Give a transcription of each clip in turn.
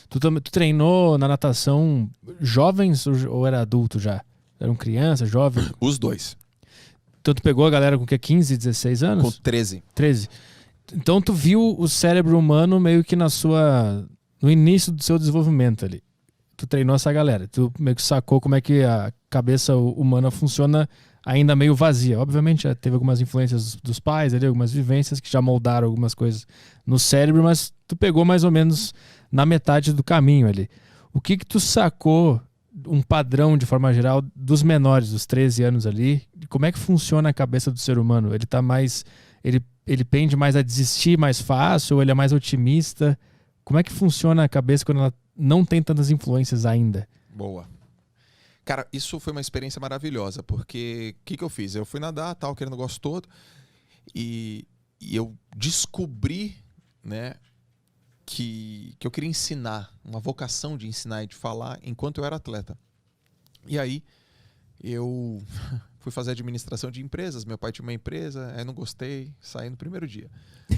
Tu treinou na natação jovens ou era adulto já? Eram criança, jovem? Os dois. Então tu pegou a galera com que 15, 16 anos? Com 13. 13. Então tu viu o cérebro humano meio que no início do seu desenvolvimento ali. Tu treinou essa galera. Tu meio que sacou como é que a cabeça humana funciona ainda meio vazia. Obviamente já teve algumas influências dos pais ali, algumas vivências que já moldaram algumas coisas no cérebro, mas tu pegou mais ou menos na metade do caminho ali. O que tu sacou, um padrão de forma geral, dos menores, dos 13 anos ali? Como é que funciona a cabeça do ser humano? Ele tá mais... Ele pende mais a desistir mais fácil ou ele é mais otimista? Como é que funciona a cabeça quando ela não tem tantas influências ainda? Boa. Cara, isso foi uma experiência maravilhosa, porque o que eu fiz? Eu fui nadar, tal, aquele negócio todo, e eu descobri, né, que eu queria ensinar, uma vocação de ensinar e de falar enquanto eu era atleta. E aí eu fui fazer administração de empresas, meu pai tinha uma empresa, aí não gostei, saí no primeiro dia.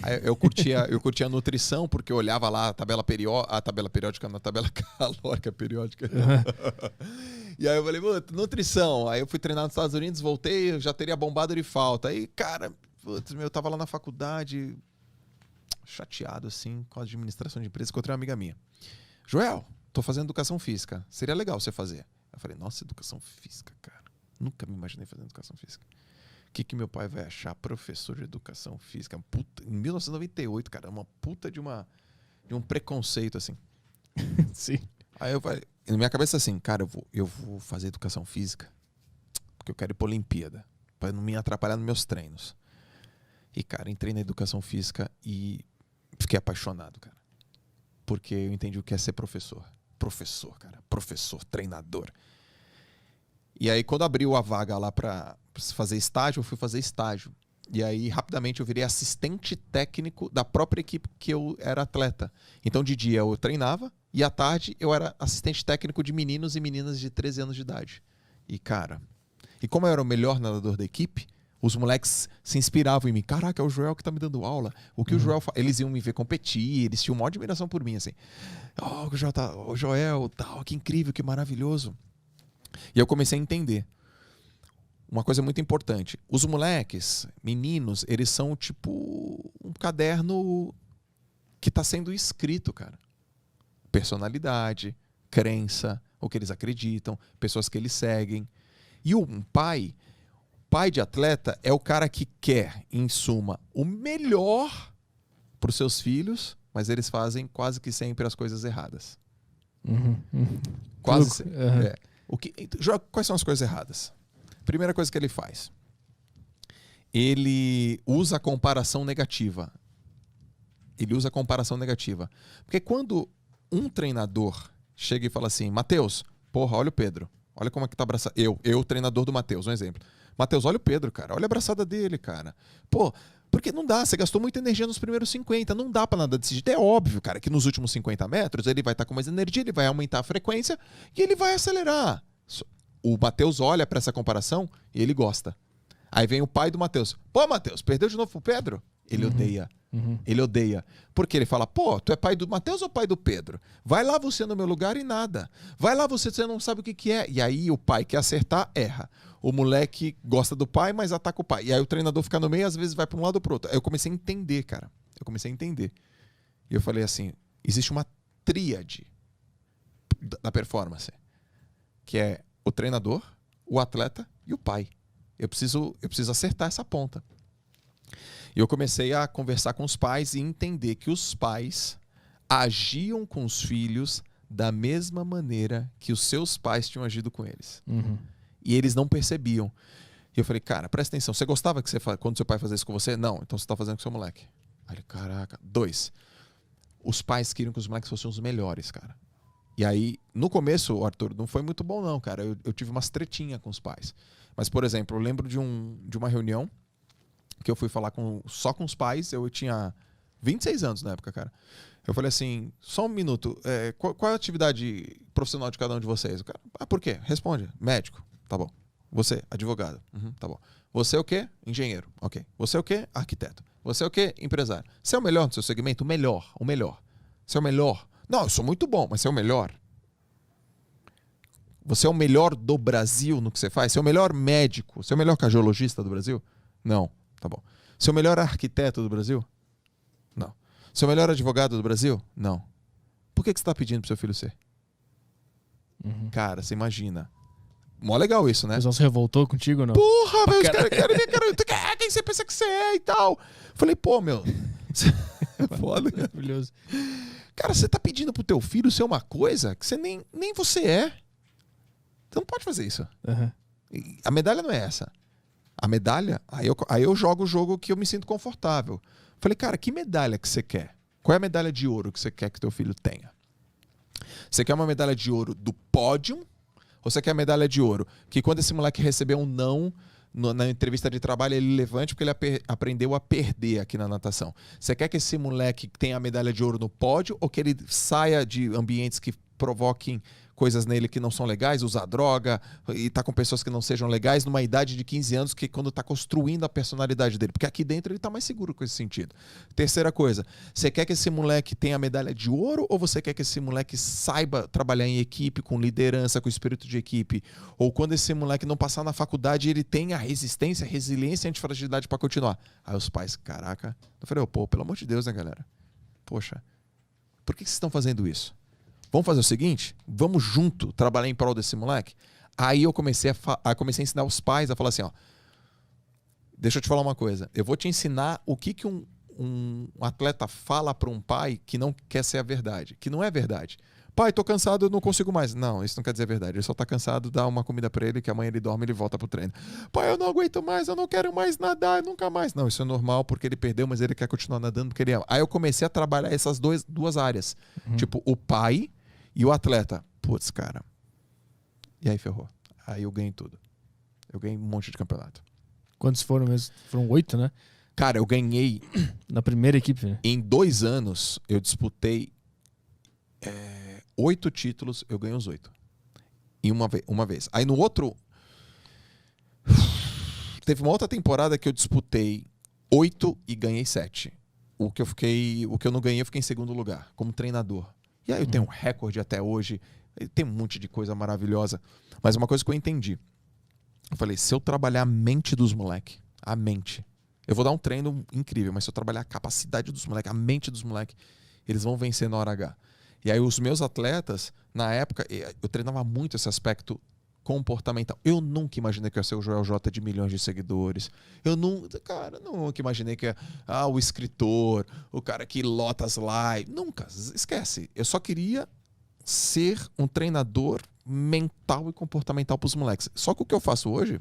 Aí eu curtia a nutrição, porque eu olhava lá a tabela periódica, na tabela calórica periódica. E aí eu falei, nutrição. Aí eu fui treinar nos Estados Unidos, voltei, eu já teria bombado de falta. Aí, cara, eu tava lá na faculdade, chateado, assim, com a administração de empresas, encontrei uma amiga minha. Joel, tô fazendo educação física, seria legal você fazer. Eu falei, nossa, educação física, cara. Nunca me imaginei fazendo educação física. O que meu pai vai achar professor de educação física? Puta, em 1998, cara, uma puta de um preconceito, assim. Sim. Aí eu falei, na minha cabeça assim, cara, eu vou fazer educação física porque eu quero ir pra Olimpíada, pra não me atrapalhar nos meus treinos. E, cara, entrei na educação física e fiquei apaixonado, cara. Porque eu entendi o que é ser professor. Professor, cara. Professor, treinador. E aí, quando abriu a vaga lá pra fazer estágio, eu fui fazer estágio. E aí, rapidamente, eu virei assistente técnico da própria equipe que eu era atleta. Então, de dia eu treinava e à tarde eu era assistente técnico de meninos e meninas de 13 anos de idade. E, cara, como eu era o melhor nadador da equipe, os moleques se inspiravam em mim. Caraca, é o Joel que tá me dando aula. O que o Joel faz? Eles iam me ver competir, eles tinham uma admiração por mim, assim. O Joel, tal, que incrível, que maravilhoso. E eu comecei a entender uma coisa muito importante. Os moleques, meninos, eles são tipo um caderno que está sendo escrito, cara. Personalidade, crença, o que eles acreditam, pessoas que eles seguem. E um pai de atleta é o cara que quer, em suma, o melhor para os seus filhos, mas eles fazem quase que sempre as coisas erradas. Quase sempre. É. Quais são as coisas erradas? Primeira coisa que ele faz. Ele usa a comparação negativa. Porque quando um treinador chega e fala assim, Matheus, porra, olha o Pedro. Olha como é que tá abraçado. Eu, treinador do Matheus, um exemplo. Matheus, olha o Pedro, cara. Olha a abraçada dele, cara. Pô, porque não dá. Você gastou muita energia nos primeiros 50. Não dá pra nada desse jeito. É óbvio, cara, que nos últimos 50 metros ele vai estar com mais energia, ele vai aumentar a frequência e ele vai acelerar. O Matheus olha pra essa comparação e ele gosta. Aí vem o pai do Matheus. Pô, Matheus, perdeu de novo pro Pedro? Ele odeia. Ele odeia. Porque ele fala, pô, tu é pai do Matheus ou pai do Pedro? Vai lá você no meu lugar e nada. Vai lá você não sabe o que é. E aí o pai quer acertar, erra. O moleque gosta do pai, mas ataca o pai. E aí o treinador fica no meio e às vezes vai para um lado ou pro outro. Aí eu comecei a entender, cara. E eu falei assim, existe uma tríade da performance. Que é o treinador, o atleta e o pai. Eu preciso acertar essa ponta. E eu comecei a conversar com os pais e entender que os pais agiam com os filhos da mesma maneira que os seus pais tinham agido com eles. E eles não percebiam. E eu falei, cara, presta atenção. Você gostava que quando seu pai fazia isso com você? Não, então você tá fazendo com seu moleque. Aí ele, caraca. 2. Os pais queriam que os moleques fossem os melhores, cara. E aí, no começo, Arthur, não foi muito bom não, cara. Eu tive umas tretinhas com os pais. Mas, por exemplo, eu lembro de uma reunião que eu fui falar só com os pais. Eu tinha 26 anos na época, cara. Eu falei assim, só um minuto. Qual é a atividade profissional de cada um de vocês? O cara, por quê? Responde. Médico. Tá bom. Você, advogado. Tá bom. Você é o quê? Engenheiro. Ok. Você é o quê? Arquiteto. Você é o quê? Empresário. Você é o melhor no seu segmento? O melhor. Você é o melhor Não, eu sou muito bom, mas você é o melhor. Você é o melhor do Brasil no que você faz? Você é o melhor médico? Você é o melhor cardiologista do Brasil? Não. Tá bom. Você é o melhor arquiteto do Brasil? Não. Você é o melhor advogado do Brasil? Não. Por que você está pedindo pro seu filho ser? Cara, você imagina. Mó legal isso, né? O pessoal se revoltou contigo ou não? Porra, velho, os caras querem ver, cara, quem você pensa que você é e tal. Falei, pô, meu. É foda, cara. Maravilhoso. Cara, você tá pedindo pro teu filho ser uma coisa que você nem você é. Você não pode fazer isso. Uhum. A medalha não é essa. A medalha, aí eu jogo o jogo que eu me sinto confortável. Falei, cara, que medalha que você quer? Qual é a medalha de ouro que você quer que teu filho tenha? Você quer uma medalha de ouro do pódio? Ou você quer a medalha de ouro que quando esse moleque receber um não na entrevista de trabalho, ele levante porque ele aprendeu a perder aqui na natação? Você quer que esse moleque tenha a medalha de ouro no pódio ou que ele saia de ambientes que provoquem coisas nele que não são legais, usar droga e tá com pessoas que não sejam legais numa idade de 15 anos, que quando tá construindo a personalidade dele, porque aqui dentro ele tá mais seguro com esse sentido. Terceira coisa, você quer que esse moleque tenha a medalha de ouro ou você quer que esse moleque saiba trabalhar em equipe, com liderança, com espírito de equipe? Ou quando esse moleque não passar na faculdade, ele tenha resistência, resiliência e antifragilidade para continuar? Aí os pais, caraca, eu falei, pô, pelo amor de Deus, né, galera? Poxa, por que vocês estão fazendo isso? Vamos fazer o seguinte? Vamos junto trabalhar em prol desse moleque? Aí eu comecei a ensinar os pais a falar assim, ó, deixa eu te falar uma coisa. Eu vou te ensinar o que um atleta fala para um pai que não quer ser a verdade, que não é verdade. Pai, tô cansado, eu não consigo mais. Não, isso não quer dizer a verdade. Ele só tá cansado, dá uma comida para ele, que amanhã ele dorme e ele volta pro treino. Pai, eu não aguento mais, eu não quero mais nadar, nunca mais. Não, isso é normal porque ele perdeu, mas ele quer continuar nadando porque ele ama. Aí eu comecei a trabalhar essas duas áreas. Tipo, o pai e o atleta. Putz, cara. E aí ferrou. Aí eu ganhei tudo. Eu ganhei um monte de campeonato. Quantos foram mesmo? Foram 8, né? Cara, eu ganhei... Na primeira equipe, né? Em 2 anos, eu disputei 8 títulos, eu ganhei os 8. Em uma vez. Aí no outro... Teve uma outra temporada que eu disputei 8 e ganhei 7. O que eu não ganhei, eu fiquei em segundo lugar, como treinador. E aí eu tenho um recorde até hoje. Tem um monte de coisa maravilhosa. Mas uma coisa que eu entendi. Eu falei, se eu trabalhar a mente dos moleques, a mente... Eu vou dar um treino incrível, mas se eu trabalhar a capacidade dos moleques, a mente dos moleques, eles vão vencer na hora H. E aí os meus atletas, na época, eu treinava muito esse aspecto comportamental. Eu nunca imaginei que ia ser o Joel J de milhões de seguidores. Eu nunca imaginei que ia o escritor, o cara que lota as lives. Nunca, esquece. Eu só queria ser um treinador mental e comportamental para os moleques. Só que o que eu faço hoje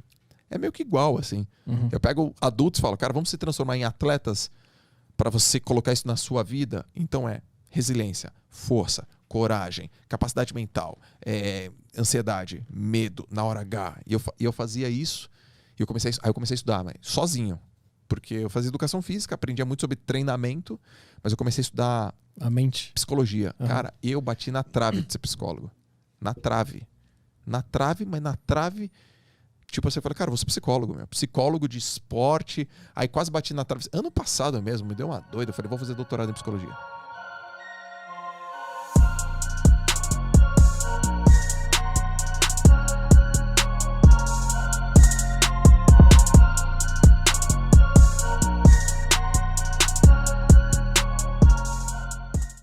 é meio que igual, assim. Eu pego adultos e falo, cara, vamos se transformar em atletas para você colocar isso na sua vida? Então resiliência, força, coragem, capacidade mental, ansiedade, medo, na hora H. E eu fazia isso, e eu comecei a estudar, mas sozinho. Porque eu fazia educação física, aprendia muito sobre treinamento, mas eu comecei a estudar a mente, psicologia. Cara, eu bati na trave de ser psicólogo. Na trave. Mas na trave... Tipo, você fala, cara, eu vou ser psicólogo, meu. Psicólogo de esporte. Aí quase bati na trave. Ano passado mesmo, me deu uma doida. Eu falei, vou fazer doutorado em psicologia.